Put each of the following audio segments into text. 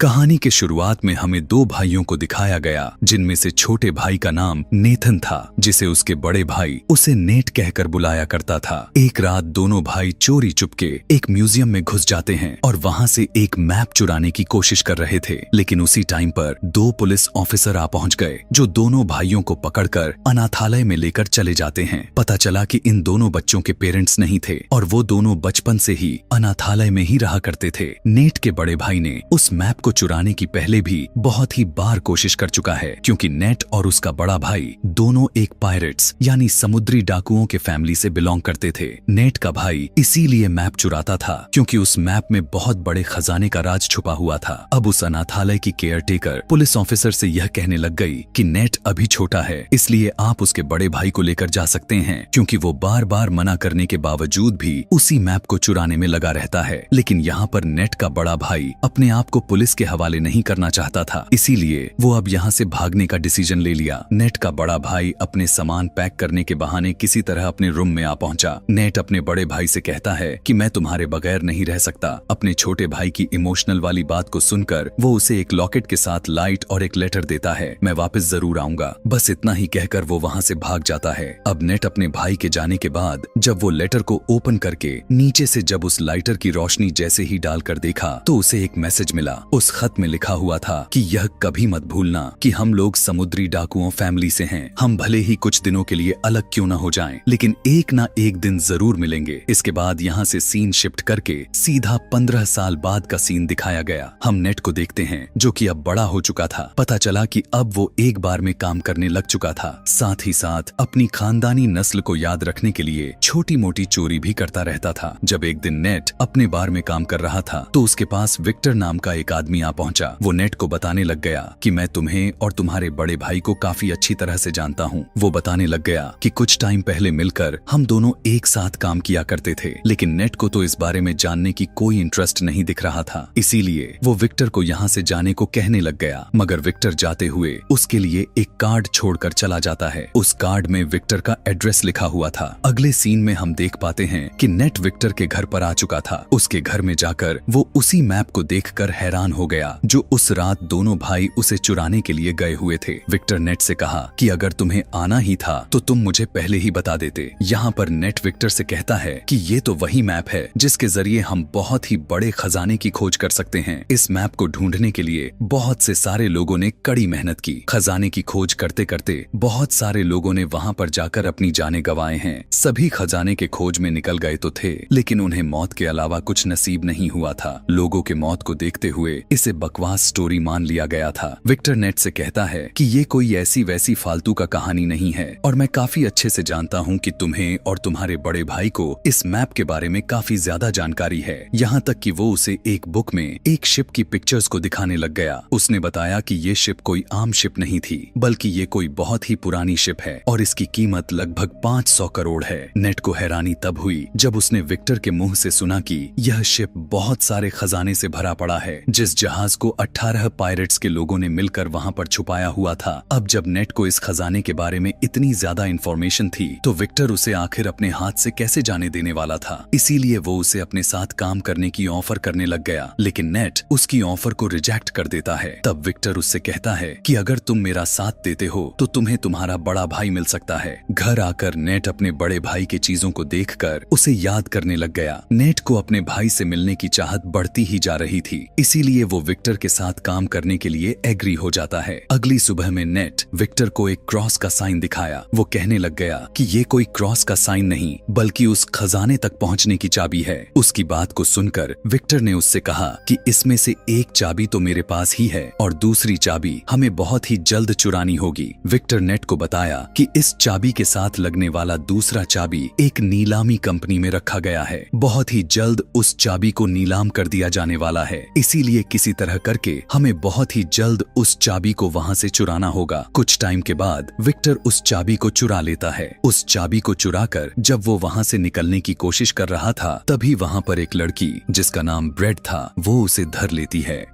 कहानी के शुरुआत में हमें दो भाइयों को दिखाया गया, जिनमें से छोटे भाई का नाम नेथन था, जिसे उसके बड़े भाई उसे नेट कहकर बुलाया करता था। एक रात दोनों भाई चोरी चुपके एक म्यूजियम में घुस जाते हैं और वहां से एक मैप चुराने की कोशिश कर रहे थे। लेकिन उसी टाइम पर दो पुलिस ऑफिसर आ पहुंच गए, जो दोनों भाइयों को पकड़कर अनाथालय में लेकर चले जाते हैं। पता चला कि इन दोनों बच्चों के पेरेंट्स नहीं थे और वो दोनों बचपन से ही अनाथालय में ही रहा करते थे। नेट के बड़े भाई ने उस मैप को चुराने की पहले भी बहुत ही बार कोशिश कर चुका है, क्योंकि नेट और उसका बड़ा भाई दोनों एक पायरेट्स यानी समुद्री डाकुओं के फैमिली से बिलोंग करते थे। नेट का भाई इसीलिए मैप चुराता था क्योंकि उस मैप में बहुत बड़े खजाने का राज छुपा हुआ था। अब उस अनाथालय की केयरटेकर पुलिस ऑफिसर से यह कहने लग गई कि नेट अभी छोटा है, इसलिए आप उसके बड़े भाई को लेकर जा सकते हैं, क्योंकि वो बार बार मना करने के बावजूद भी उसी मैप को चुराने में लगा रहता है। लेकिन यहाँ पर नेट का बड़ा भाई अपने आप को पुलिस के हवाले नहीं करना चाहता था, इसीलिए वो अब यहाँ से भागने का डिसीजन ले लिया। नेट का बड़ा भाई अपने सामान पैक करने के बहाने किसी तरह अपने रूम में आ पहुंचा। नेट अपने बड़े भाई से कहता है कि मैं तुम्हारे बगैर नहीं रह सकता। अपने छोटे भाई की इमोशनल वाली बात को सुनकर वो उसे एक लॉकेट के साथ लाइट और एक लेटर देता है। मैं वापस जरूर आऊंगा, बस इतना ही कहकर वो वहाँ से भाग जाता है। अब नेट अपने भाई के जाने के बाद जब वो लेटर को ओपन करके नीचे से जब उस लाइटर की रोशनी जैसे ही डालकर देखा तो उसे एक मैसेज मिला। उस खत में लिखा हुआ था कि यह कभी मत भूलना कि हम लोग समुद्री डाकुओं फैमिली से हैं। हम भले ही कुछ दिनों के लिए अलग क्यों न हो जाएं, लेकिन एक ना एक दिन जरूर मिलेंगे। इसके बाद यहाँ से सीन शिफ्ट करके सीधा 15 साल बाद का सीन दिखाया गया। हम नेट को देखते हैं, जो कि अब बड़ा हो चुका था। पता चला कि अब वो एक बार में काम करने लग चुका था, साथ ही साथ अपनी खानदानी नस्ल को याद रखने के लिए छोटी मोटी चोरी भी करता रहता था। जब एक दिन नेट अपने बार में काम कर रहा था तो उसके पास विक्टर नाम का एक आदमी आ पहुंचा। वो नेट को बताने लग गया कि मैं तुम्हें और तुम्हारे बड़े भाई को काफी अच्छी तरह से जानता हूँ। वो बताने लग गया कि कुछ टाइम पहले मिलकर हम दोनों एक साथ काम किया करते थे, लेकिन नेट को तो इस बारे में जानने की कोई इंटरेस्ट नहीं दिख रहा था। इसीलिए वो विक्टर को यहाँ से जाने को कहने लग गया, मगर विक्टर जाते हुए उसके लिए एक कार्ड छोड़कर चला जाता है। उस कार्ड में विक्टर का एड्रेस लिखा हुआ था। अगले सीन में हम देख पाते हैं कि नेट विक्टर के घर पर आ चुका था। उसके घर में जाकर वो उसी मैप को देखकर हैरान हो गया, जो उस रात दोनों भाई उसे चुराने के लिए गए हुए थे। विक्टर नेट से कहा कि अगर तुम्हें आना ही था तो तुम मुझे पहले ही बता देते। यहाँ पर नेट विक्टर से कहता है कि ये तो वही मैप है जिसके जरिए हम बहुत ही बड़े खजाने की खोज कर सकते हैं। इस मैप को ढूंढने के लिए बहुत से सारे लोगों ने कड़ी मेहनत की। खजाने की खोज करते करते बहुत सारे लोगों ने वहाँ पर जाकर अपनी जानें गंवाए हैं। सभी खजाने के खोज में निकल गए तो थे, लेकिन उन्हें मौत के अलावा कुछ नसीब नहीं हुआ था। लोगों के मौत को देखते हुए इसे बकवास स्टोरी मान लिया गया था। विक्टर नेट से कहता है कि ये कोई ऐसी वैसी फालतू का कहानी नहीं है और मैं काफी अच्छे से जानता हूँ कि तुम्हें और तुम्हारे बड़े भाई को इस मैप के बारे में काफी ज्यादा जानकारी है। यहाँ तक कि वो उसे एक बुक में एक शिप की पिक्चर्स को दिखाने लग गया। उसने बताया कि ये शिप कोई आम शिप नहीं थी, बल्कि ये कोई बहुत ही पुरानी शिप है और इसकी कीमत लगभग 500 करोड़ है। नेट को हैरानी तब हुई जब उसने विक्टर के मुंह से सुना कि यह शिप बहुत सारे खजाने से भरा पड़ा है, जिस जहाज को 18 पायरेट्स के लोगों ने मिलकर वहां पर छुपाया हुआ था। अब जब नेट को इस खजाने के बारे में इतनी ज्यादा इंफॉर्मेशन थी तो विक्टर उसे आखिर अपने हाथ से कैसे जाने देने वाला था। इसीलिए वो उसे अपने साथ काम करने की ऑफर करने लग गया, लेकिन नेट उसकी ऑफर को रिजेक्ट कर देता है। तब विक्टर उससे कहता है कि अगर तुम मेरा साथ देते हो तो तुम्हें तुम्हारा बड़ा भाई मिल सकता है। घर आकर नेट अपने बड़े भाई के चीजों को देखकर उसे याद करने लग गया। नेट को अपने भाई से मिलने की चाहत बढ़ती ही जा रही थी, इसीलिए वो विक्टर के साथ काम करने के लिए एग्री हो जाता है। अगली सुबह में नेट विक्टर को एक क्रॉस का साइन दिखाया। वो कहने लग गया कि ये कोई क्रॉस का साइन नहीं, बल्कि उस खजाने तक पहुंचने की चाबी है। उसकी बात को सुनकर विक्टर ने उससे कहा कि इसमें से एक चाबी तो मेरे पास ही है और दूसरी चाबी हमें बहुत ही जल्द चुरानी होगी। विक्टर नेट को बताया कि इस चाबी के साथ लगने वाला दूसरा चाबी एक नीलामी कंपनी में रखा गया है। बहुत ही जल्द उस चाबी को नीलाम कर दिया जाने वाला है, इसीलिए किसी तरह करके हमें बहुत ही जल्द उस चाबी को वहां से चुराना होगा। कुछ टाइम के बाद विक्टर उस चाबी को चुरा लेता है। उस चाबी को चुराकर जब वो वहां से निकलने की कोशिश कर रहा था, तभी वहां पर एक लड़की जिसका नाम ब्रेड था, वो उसे धर लेती है।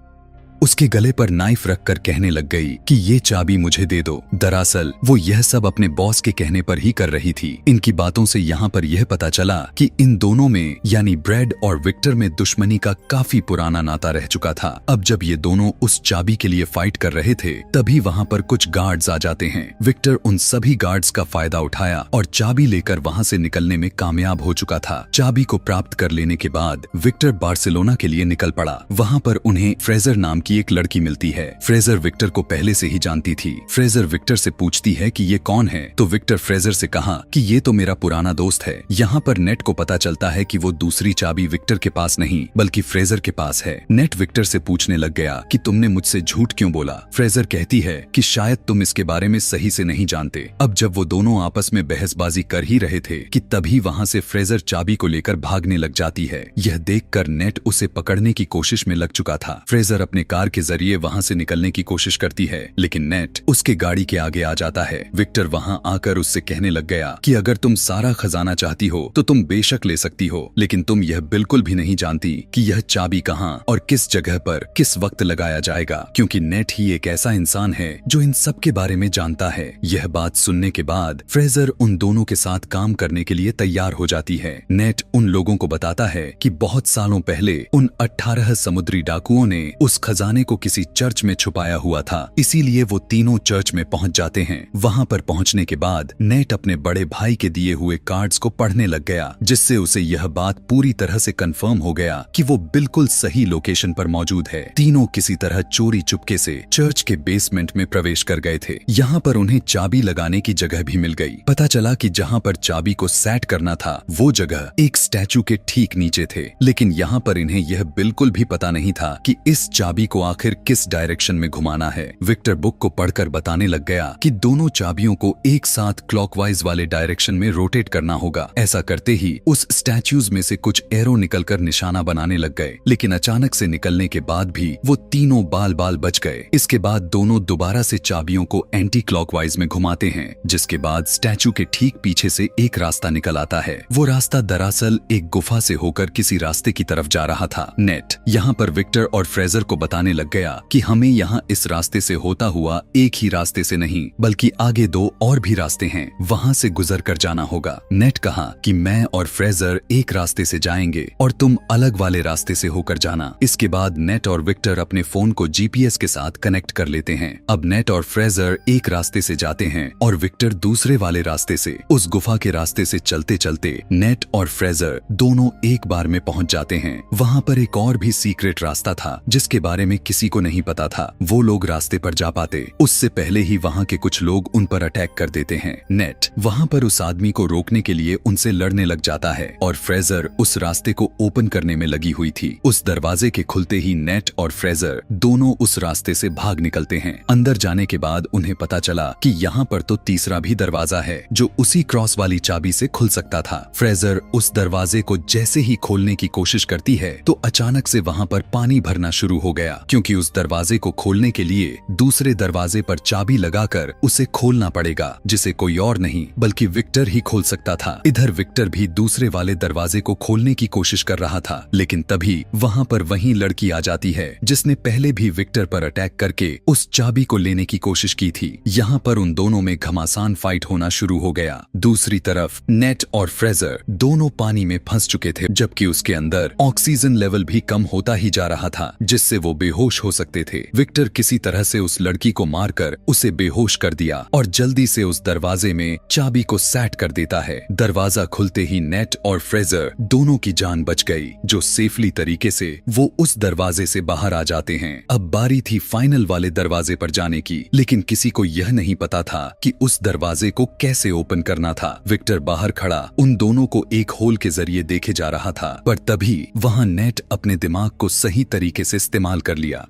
उसके गले पर नाइफ रखकर कहने लग गई कि ये चाबी मुझे दे दो। दरअसल वो यह सब अपने बॉस के कहने पर ही कर रही थी। इनकी बातों से यहाँ पर यह पता चला कि इन दोनों में यानी ब्रैड और विक्टर में दुश्मनी का काफी पुराना नाता रह चुका था। अब जब ये दोनों उस चाबी के लिए फाइट कर रहे थे तभी वहाँ पर कुछ गार्ड्स आ जाते हैं। विक्टर उन सभी गार्ड्स का फायदा उठाया और चाबी लेकर वहाँ से निकलने में कामयाब हो चुका था। चाबी को प्राप्त कर लेने के बाद विक्टर बार्सिलोना के लिए निकल पड़ा। वहाँ पर उन्हें फ्रेजर नाम की एक लड़की मिलती है। फ्रेजर विक्टर को पहले से ही जानती थी। फ्रेजर विक्टर से पूछती है कि ये कौन है, तो विक्टर फ्रेजर से कहा कि ये तो मेरा पुराना दोस्त है। यहाँ पर नेट को पता चलता है कि वो दूसरी चाबी विक्टर के पास नहीं बल्कि फ्रेजर के पास है। नेट विक्टर से पूछने लग गया कि तुमने मुझसे झूठ क्यों बोला। फ्रेजर कहती है कि शायद तुम इसके बारे में सही से नहीं जानते। अब जब वो दोनों आपस में बहसबाजी कर ही रहे थे कि तभी वहाँ से फ्रेजर चाबी को लेकर भागने लग जाती है। यह देखकर नेट उसे पकड़ने की कोशिश में लग चुका था। फ्रेजर अपने कार के जरिए वहाँ से निकलने की कोशिश करती है लेकिन नेट उसके गाड़ी के आगे आ जाता है। विक्टर वहाँ आकर उससे कहने लग गया कि अगर तुम सारा खजाना चाहती हो तो तुम बेशक ले सकती हो, लेकिन तुम यह बिल्कुल भी नहीं जानती कि यह चाबी कहाँ और किस जगह पर किस वक्त लगाया जाएगा, क्योंकि नेट ही एक ऐसा इंसान है जो इन सब के बारे में जानता है। यह बात सुनने के बाद फ्रेजर उन दोनों के साथ काम करने के लिए तैयार हो जाती है। नेट उन लोगों को बताता है कि बहुत सालों पहले उन 18 समुद्री डाकुओं ने उस खजाने को किसी चर्च में छुपाया हुआ था, इसीलिए वो तीनों चर्च में पहुंच जाते हैं। वहां पर पहुंचने के बाद नेट अपने बड़े भाई के दिए हुए कार्ड्स को पढ़ने लग गया, जिससे उसे यह बात पूरी तरह से कंफर्म हो गया कि वो बिल्कुल सही लोकेशन पर मौजूद है। तीनों किसी तरह चोरी चुपके से चर्च के बेसमेंट में प्रवेश कर गए थे। यहाँ पर उन्हें चाबी लगाने की जगह भी मिल गई। पता चला कि जहाँ पर चाबी को सेट करना था वो जगह एक स्टैचू के ठीक नीचे थे, लेकिन यहाँ पर इन्हें यह बिल्कुल भी पता नहीं था कि इस चाबी को आखिर किस डायरेक्शन में घुमाना है। विक्टर बुक को पढ़कर बताने लग गया कि दोनों चाबियों को एक साथ क्लॉकवाइज वाले डायरेक्शन में रोटेट करना होगा। ऐसा करते ही उस स्टैच्यूज में से कुछ एरो निकलकर निशाना बनाने लग गए, लेकिन अचानक से निकलने के बाद भी वो तीनों बाल बाल बच गए। इसके बाद दोनों दोबारा से चाबियों को एंटी क्लॉकवाइज में घुमाते हैं, जिसके बाद स्टैचू के ठीक पीछे से एक रास्ता निकल आता है। वो रास्ता दरअसल एक गुफा से होकर किसी रास्ते की तरफ जा रहा था। नेट यहाँ पर विक्टर और फ्रेजर को बताने लग गया कि हमें यहाँ इस रास्ते से होता हुआ एक ही रास्ते से नहीं बल्कि आगे दो और भी रास्ते हैं, वहाँ से गुजर कर जाना होगा। नेट कहा कि मैं और फ्रेजर एक रास्ते से जाएंगे और तुम अलग वाले रास्ते से होकर जाना। इसके बाद नेट और विक्टर अपने फोन को जीपीएस के साथ कनेक्ट कर लेते हैं। अब नेट और फ्रेजर एक रास्ते से जाते हैं और विक्टर दूसरे वाले रास्ते से। उस गुफा के रास्ते से चलते चलते नेट और फ्रेजर दोनों एक बार में पहुंच जाते हैं। वहाँ पर एक और भी सीक्रेट रास्ता था जिसके बारे में किसी को नहीं पता था। वो लोग रास्ते पर जा पाते उससे पहले ही वहाँ के कुछ लोग उन पर अटैक कर देते हैं। नेट वहाँ पर उस आदमी को रोकने के लिए उनसे लड़ने लग जाता है और फ्रेजर उस रास्ते को ओपन करने में लगी हुई थी। उस दरवाजे के खुलते ही नेट और फ्रेजर दोनों उस रास्ते से भाग निकलते हैं। अंदर जाने के बाद उन्हें पता चला कि यहाँ पर तो तीसरा भी दरवाजा है जो उसी क्रॉस वाली चाबी से खुल सकता था। फ्रेजर उस दरवाजे को जैसे ही खोलने की कोशिश करती है तो अचानक से वहाँ पर पानी भरना शुरू हो गया, क्योंकि उस दरवाजे को खोलने के लिए दूसरे दरवाजे पर चाबी लगाकर उसे खोलना पड़ेगा, जिसे कोई और नहीं बल्कि विक्टर ही खोल सकता था। इधर विक्टर भी दूसरे वाले दरवाजे को खोलने की कोशिश कर रहा था, लेकिन तभी वहाँ पर वही लड़की आ जाती है जिसने पहले भी विक्टर पर अटैक करके उस चाबी को लेने की कोशिश की थी। यहाँ पर उन दोनों में घमासान फाइट होना शुरू हो गया। दूसरी तरफ नेट और फ्रेजर दोनों पानी में फंस चुके थे, जबकि उसके अंदर ऑक्सीजन लेवल भी कम होता ही जा रहा था, जिससे वो बेहोश हो सकते थे। विक्टर किसी तरह से उस लड़की को मारकर उसे बेहोश कर दिया और जल्दी से उस दरवाजे में चाबी को सेट कर देता है। दरवाजा खुलते ही नेट और फ्रेजर दोनों की जान बच गई, जो सेफली तरीके से वो उस दरवाजे से बाहर आ जाते हैं। अब बारी थी फाइनल वाले दरवाजे पर जाने की, लेकिन किसी को यह नहीं पता था कि उस दरवाजे को कैसे ओपन करना था। विक्टर बाहर खड़ा उन दोनों को एक होल के जरिए देखे जा रहा था, पर तभी वहां नेट अपने दिमाग को सही तरीके से इस्तेमाल कर लिया।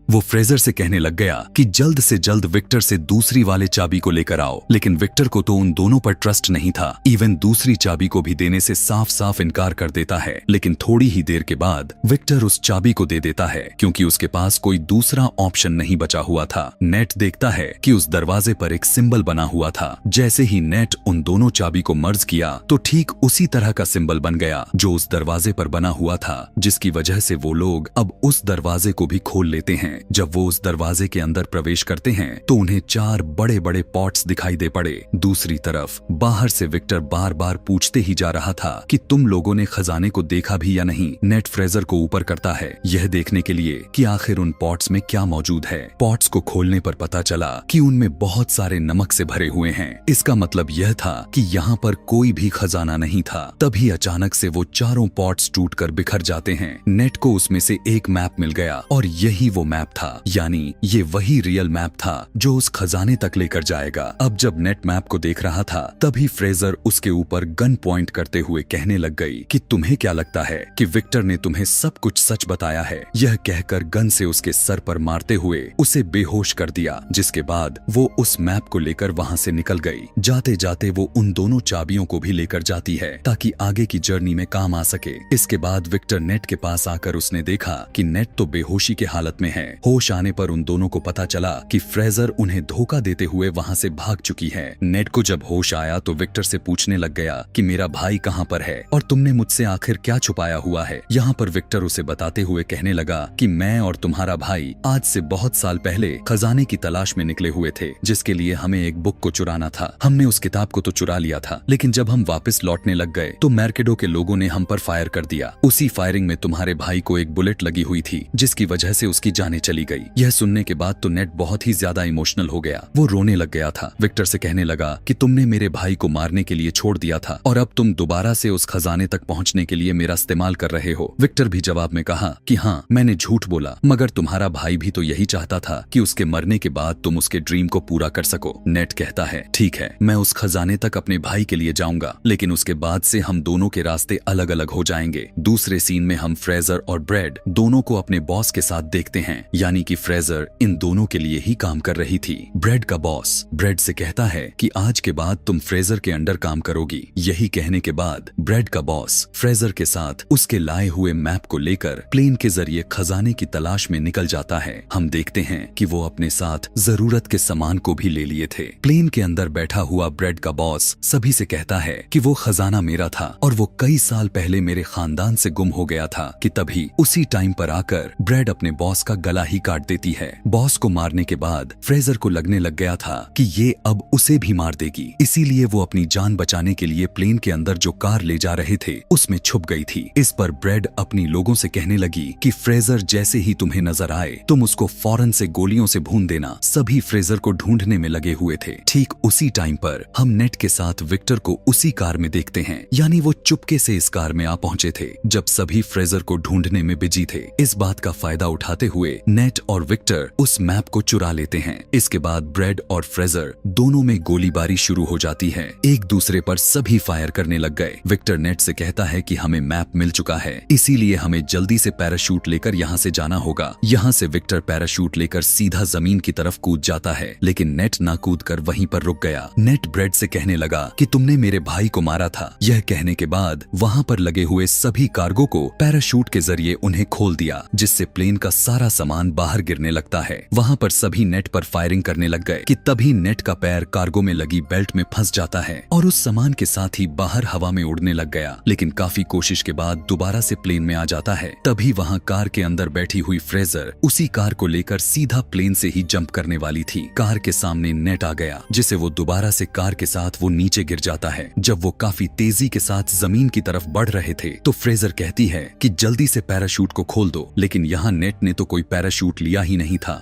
वो फ्रेजर से कहने लग गया कि जल्द से जल्द विक्टर से दूसरी वाले चाबी को लेकर आओ, लेकिन विक्टर को तो उन दोनों पर ट्रस्ट नहीं था। इवन दूसरी चाबी को भी देने से साफ साफ इनकार कर देता है, लेकिन थोड़ी ही देर के बाद विक्टर उस चाबी को दे देता है, क्योंकि उसके पास कोई दूसरा ऑप्शन नहीं बचा हुआ था। नेट देखता है कि उस दरवाजे पर एक सिंबल बना हुआ था। जैसे ही नेट उन दोनों चाबी को मर्ज किया तो ठीक उसी तरह का सिंबल बन गया जो उस दरवाजे पर बना हुआ था, जिसकी वजह से वो लोग अब उस दरवाजे को भी खोल लेते हैं। जब वो उस दरवाजे के अंदर प्रवेश करते हैं तो उन्हें 4 बड़े बड़े पॉट्स दिखाई दे पड़े। दूसरी तरफ बाहर से विक्टर बार बार पूछते ही जा रहा था कि तुम लोगों ने खजाने को देखा भी या नहीं। नेट फ्रेजर को ऊपर करता है यह देखने के लिए कि आखिर उन पॉट्स में क्या मौजूद है। पॉट्स को खोलने पर पता चला कि उनमें बहुत सारे नमक से भरे हुए हैं। इसका मतलब यह था कि यहाँ पर कोई भी खजाना नहीं था। तभी अचानक से वो चारों पॉट्स टूटकर बिखर जाते हैं। नेट को उसमें से एक मैप मिल गया और यही वो मैप था, यानी ये वही रियल मैप था जो उस खजाने तक लेकर जाएगा। अब जब नेट मैप को देख रहा था तभी फ्रेजर उसके ऊपर गन पॉइंट करते हुए कहने लग गई कि तुम्हें क्या लगता है कि विक्टर ने तुम्हें सब कुछ सच बताया है। यह कहकर गन से उसके सर पर मारते हुए उसे बेहोश कर दिया, जिसके बाद वो उस मैप को लेकर वहाँ से निकल गई। जाते जाते वो उन दोनों चाबियों को भी लेकर जाती है ताकि आगे की जर्नी में काम आ सके। इसके बाद विक्टर नेट के पास आकर उसने देखा कि नेट तो बेहोशी के हालत में है। होश आने पर उन दोनों को पता चला कि फ्रेजर उन्हें धोखा देते हुए वहाँ से भाग चुकी है। नेट को जब होश आया तो विक्टर से पूछने लग गया कि मेरा भाई कहाँ पर है और तुमने मुझसे आखिर क्या छुपाया हुआ है। यहाँ पर विक्टर उसे बताते हुए कहने लगा कि मैं और तुम्हारा भाई आज से बहुत साल पहले खजाने की तलाश में निकले हुए थे, जिसके लिए हमें एक बुक को चुराना था। हमने उस किताब को तो चुरा लिया था, लेकिन जब हम वापस लौटने लग गए तो मैर्केडो के लोगों ने हम पर फायर कर दिया। उसी फायरिंग में तुम्हारे भाई को एक बुलेट लगी हुई थी, जिसकी वजह से उसकी जाने चली गई। यह सुनने के बाद तो नेट बहुत ही ज्यादा इमोशनल हो गया, वो रोने लग गया था। विक्टर से कहने लगा कि तुमने मेरे भाई को मारने के लिए छोड़ दिया था और अब तुम दोबारा से उस खजाने तक पहुंचने के लिए मेरा इस्तेमाल कर रहे हो। विक्टर भी जवाब में कहा कि हाँ, मैंने झूठ बोला, मगर तुम्हारा भाई भी तो यही चाहता था कि उसके मरने के बाद तुम उसके ड्रीम को पूरा कर सको। नेट कहता है ठीक है, मैं उस खजाने तक अपने भाई के लिए जाऊंगा, लेकिन उसके बाद से हम दोनों के रास्ते अलग अलग हो जाएंगे। दूसरे सीन में हम फ्रेजर और ब्रेड दोनों को अपने बॉस के साथ देखते हैं, यानी कि फ्रेजर इन दोनों के लिए ही काम कर रही थी। ब्रेड का बॉस ब्रेड से कहता है कि आज के बाद तुम फ्रेजर के अंडर काम करोगी। यही कहने के बाद ब्रेड का बॉस फ्रेजर के साथ उसके लाए हुए मैप को लेकर प्लेन के जरिए खजाने की तलाश में निकल जाता है। हम देखते हैं कि वो अपने साथ जरूरत के सामान को भी ले लिए थे। प्लेन के अंदर बैठा हुआ ब्रेड का बॉस सभी से कहता है कि वो खजाना मेरा था और वो कई साल पहले मेरे खानदान से गुम हो गया था। कि तभी उसी टाइम पर आकर ब्रेड अपने बॉस का गला ही काट देती है। बॉस को मारने के बाद फ्रेजर को लगने लग गया था कि ये अब उसे भी मार देगी, इसीलिए वो अपनी जान बचाने के लिए प्लेन के अंदर जो कार ले जा रहे थे उसमें छुप गई थी। इस पर ब्रेड अपनी लोगों से कहने लगी कि फ्रेजर जैसे ही तुम्हें नजर आए तुम उसको फौरन से गोलियों से भून देना। सभी फ्रेजर को ढूंढने में लगे हुए थे। ठीक उसी टाइम पर हम नेट के साथ विक्टर को उसी कार में देखते हैं, यानी वो चुपके से इस कार में आ पहुंचे थे जब सभी फ्रेजर को ढूंढने में बिजी थे। इस बात का फायदा उठाते हुए नेट और विक्टर उस मैप को चुरा लेते हैं। इसके बाद ब्रेड और फ्रेजर दोनों में गोलीबारी शुरू हो जाती है। एक दूसरे पर सभी फायर करने लग गए। विक्टर नेट से कहता है कि हमें मैप मिल चुका है, इसीलिए हमें जल्दी से पैराशूट लेकर यहाँ से जाना होगा। यहाँ से विक्टर पैराशूट लेकर सीधा जमीन की तरफ कूद जाता है, लेकिन नेट ना कूद कर वहीं पर रुक गया। नेट ब्रेड से कहने लगा कि तुमने मेरे भाई को मारा था। यह कहने के बाद वहाँ पर लगे हुए सभी कार्गो को पैराशूट के जरिए उन्हें खोल दिया, जिससे प्लेन का सारा सामान बाहर गिरने लगता है। वहाँ पर सभी नेट पर फायरिंग करने लग गए कि तभी नेट का पैर कार्गो में लगी बेल्ट में फंस जाता है और उस सामान के साथ ही बाहर हवा में उड़ने लग गया, लेकिन काफी कोशिश के बाद दोबारा से प्लेन में आ जाता है। तभी वहाँ कार के अंदर बैठी हुई फ्रेजर उसी कार को लेकर सीधा प्लेन से ही जंप करने वाली थी। कार के सामने नेट आ गया, जिसे वो दोबारा से कार के साथ वो नीचे गिर जाता है। जब वो काफी तेजी के साथ जमीन की तरफ बढ़ रहे थे तो फ्रेजर कहती है कि जल्दी से पैराशूट को खोल दो, लेकिन यहाँ नेट ने तो कोई पैराशूट लिया ही नहीं था।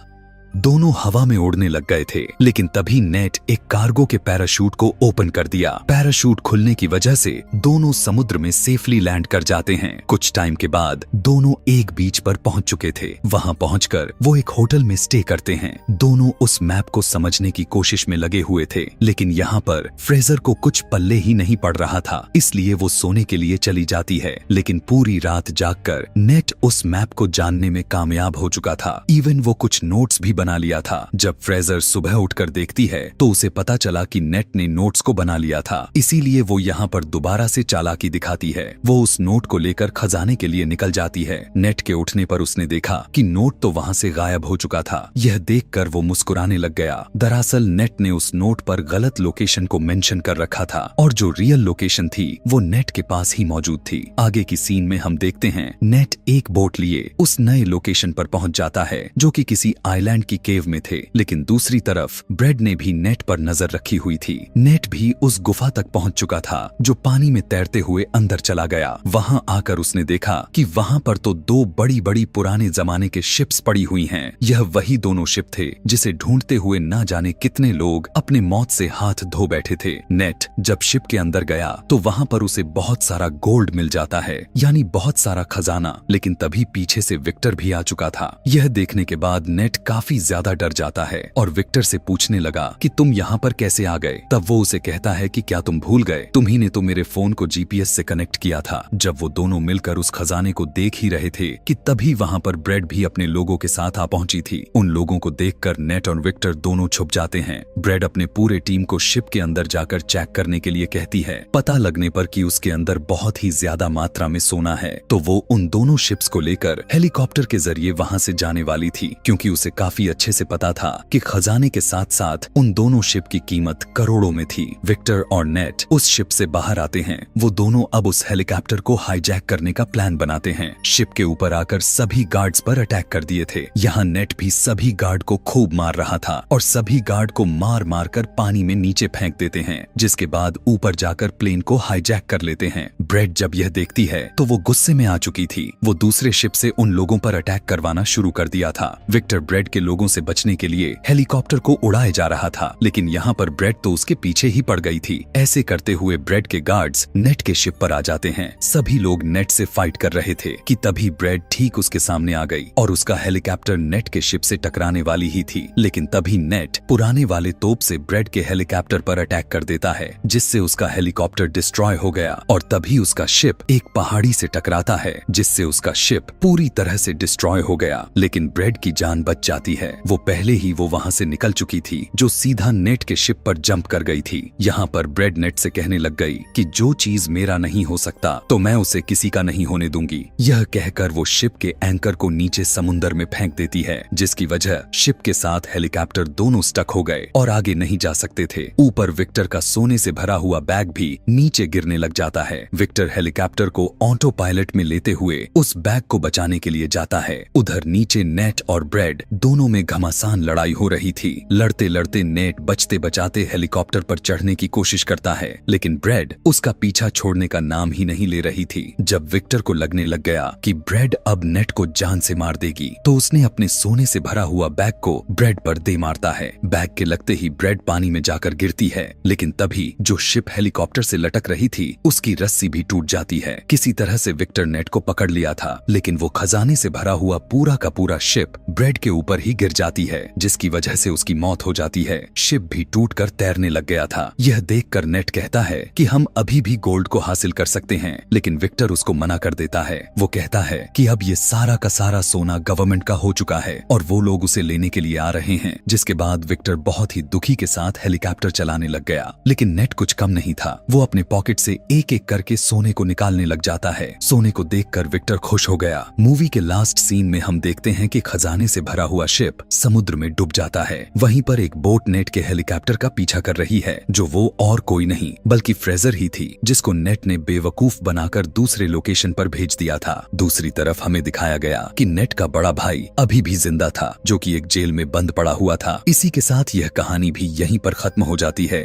दोनों हवा में उड़ने लग गए थे, लेकिन तभी नेट एक कार्गो के पैराशूट को ओपन कर दिया। पैराशूट खुलने की वजह से दोनों समुद्र में सेफली लैंड कर जाते हैं। कुछ टाइम के बाद दोनों एक बीच पर पहुंच चुके थे। वहां पहुंचकर वो एक होटल में स्टे करते हैं। दोनों उस मैप को समझने की कोशिश में लगे हुए थे, लेकिन यहाँ पर फ्रेजर को कुछ पल्ले ही नहीं पड़ रहा था, इसलिए वो सोने के लिए चली जाती है। लेकिन पूरी रात जागकर नेट उस मैप को जानने में कामयाब हो चुका था। इवन वो कुछ नोट्स भी बना लिया था। जब फ्रेजर सुबह उठकर देखती है तो उसे पता चला कि नेट ने नोट्स को बना लिया था, इसीलिए वो यहाँ पर दोबारा से चालाकी दिखाती है। वो उस नोट को लेकर खजाने के लिए निकल जाती है। नेट के उठने पर उसने देखा कि नोट तो वहाँ से गायब हो चुका था। यह देखकर वो मुस्कुराने लग गया। दरअसल नेट ने उस नोट पर गलत लोकेशन को मेंशन कर रखा था और जो रियल लोकेशन थी वो नेट के पास ही मौजूद थी। आगे की सीन में हम देखते हैं नेट एक बोट लिए उस नए लोकेशन पर पहुंच जाता है जो कि किसी आइलैंड की केव में थे, लेकिन दूसरी तरफ ब्रेड ने भी नेट पर नजर रखी हुई थी। नेट भी उस गुफा तक पहुंच चुका था जो पानी में तैरते हुए अंदर चला गया। वहां आकर उसने देखा कि वहां पर तो दो बड़ी बड़ी पुराने जमाने के शिप्स पड़ी हुई हैं। यह वही दोनों शिप थे जिसे ढूंढते हुए ना जाने कितने लोग अपने मौत से हाथ धो बैठे थे। नेट जब शिप के अंदर गया तो वहां पर उसे बहुत सारा गोल्ड मिल जाता है, यानी बहुत सारा खजाना। लेकिन तभी पीछे से विक्टर भी आ चुका था। यह देखने के बाद नेट काफी ज्यादा डर जाता है और विक्टर से पूछने लगा कि तुम यहाँ पर कैसे आ गए। तब वो उसे कहता है कि क्या तुम भूल गए, तुम्ही ने तो मेरे फोन को जीपीएस से कनेक्ट किया था। जब वो दोनों मिलकर उस खजाने को देख ही रहे थे कि तभी वहाँ पर ब्रेड भी अपने लोगों के साथ आ पहुंची थी। उन लोगों को देखकर नेट और विक्टर दोनों छुप जाते हैं। ब्रेड अपने पूरे टीम को शिप के अंदर जाकर चेक करने के लिए कहती है। पता लगने पर कि उसके अंदर बहुत ही ज्यादा मात्रा में सोना है तो वो उन दोनों शिप्स को लेकर हेलीकॉप्टर के जरिए वहां से जाने वाली थी, क्योंकि उसे काफी अच्छे से पता था कि खजाने के साथ साथ उन दोनों शिप की कीमत करोड़ों में थी। विक्टर और नेट उस शिप से बाहर आते हैं। वो दोनों अब उस हेलीकॉप्टर को हाईजैक करने का प्लान बनाते हैं। शिप के ऊपर आकर सभी गार्ड्स पर अटैक कर दिए थे। यहाँ नेट भी सभी गार्ड को खूब मार रहा था और सभी गार्ड को मार मार कर पानी में नीचे फेंक देते हैं, जिसके बाद ऊपर जाकर प्लेन को हाईजैक कर लेते हैं। ब्रेड जब यह देखती है तो वो गुस्से में आ चुकी थी। वो दूसरे शिप से उन लोगों पर अटैक करवाना शुरू कर दिया था। विक्टर ब्रेड के लोगों से बचने के लिए हेलीकॉप्टर को उड़ाए जा रहा था, लेकिन यहाँ पर ब्रेड तो उसके पीछे ही पड़ गई थी। ऐसे करते हुए ब्रेड के गार्ड्स नेट के शिप पर आ जाते हैं। सभी लोग नेट से फाइट कर रहे थे कि तभी ब्रेड ठीक उसके सामने आ गई और उसका हेलीकॉप्टर नेट के शिप से टकराने वाली ही थी, लेकिन तभी नेट पुराने वाले तोप से ब्रेड के हेलीकॉप्टर पर अटैक कर देता है, जिससे उसका हेलीकॉप्टर डिस्ट्रॉय हो गया और तभी उसका शिप एक पहाड़ी से टकराता है, जिससे उसका शिप पूरी तरह से डिस्ट्रॉय हो गया। लेकिन ब्रेड की जान बच जाती है। वो पहले ही वो वहाँ से निकल चुकी थी, जो सीधा नेट के शिप पर जंप कर गई थी। यहाँ पर ब्रेड नेट से कहने लग गई कि जो चीज मेरा नहीं हो सकता तो मैं उसे किसी का नहीं होने दूंगी। यह कहकर वो शिप के एंकर को नीचे समुंदर में फेंक देती है, जिसकी वजह शिप के साथ हेलीकॉप्टर दोनों स्टक हो गए और आगे नहीं जा सकते थे। ऊपर विक्टर का सोने से भरा हुआ बैग भी नीचे गिरने लग जाता है। विक्टर हेलीकॉप्टर को ऑटो पायलट में लेते हुए उस बैग को बचाने के लिए जाता है। उधर नीचे नेट और ब्रेड दोनों में घमासान लड़ाई हो रही थी। लड़ते लड़ते नेट बचते बचाते हेलीकॉप्टर पर चढ़ने की कोशिश करता है, लेकिन ब्रेड उसका पीछा छोड़ने का नाम ही नहीं ले रही थी। जब विक्टर को लगने लग गया कि ब्रेड अब नेट को जान से मार देगी तो उसने अपने सोने से भरा हुआ बैग को ब्रेड पर दे मारता है। बैग के लगते ही ब्रेड पानी में जाकर गिरती है, लेकिन तभी जो शिप हेलीकॉप्टर से लटक रही थी उसकी रस्सी भी टूट जाती है। किसी तरह से विक्टर नेट को पकड़ लिया था, लेकिन वो खजाने से भरा हुआ पूरा का पूरा शिप ब्रेड के ऊपर ही गिर जाती है, जिसकी वजह से उसकी मौत हो जाती है। शिप भी टूटकर तैरने लग गया था। यह देखकर नेट कहता है कि हम अभी भी गोल्ड को हासिल कर सकते हैं, लेकिन विक्टर उसको मना कर देता है। वो कहता है कि अब ये सारा का सारा सोना गवर्नमेंट का हो चुका है और वो लोग उसे लेने के लिए आ रहे हैं। जिसके बाद विक्टर बहुत ही दुखी के साथ हेलीकॉप्टर चलाने लग गया, लेकिन नेट कुछ कम नहीं था। वो अपने पॉकेट से एक एक करके सोने को निकालने लग जाता है। सोने को देखकर विक्टर खुश हो गया। मूवी के लास्ट सीन में हम देखते हैं कि खजाने से भरा हुआ शिप समुद्र में डूब जाता है। वहीं पर एक बोट नेट के हेलीकॉप्टर का पीछा कर रही है, जो वो और कोई नहीं बल्कि फ्रेजर ही थी, जिसको नेट ने बेवकूफ बनाकर दूसरे लोकेशन पर भेज दिया था। दूसरी तरफ हमें दिखाया गया कि नेट का बड़ा भाई अभी भी जिंदा था, जो कि एक जेल में बंद पड़ा हुआ था। इसी के साथ यह कहानी भी यहीं पर खत्म हो जाती है।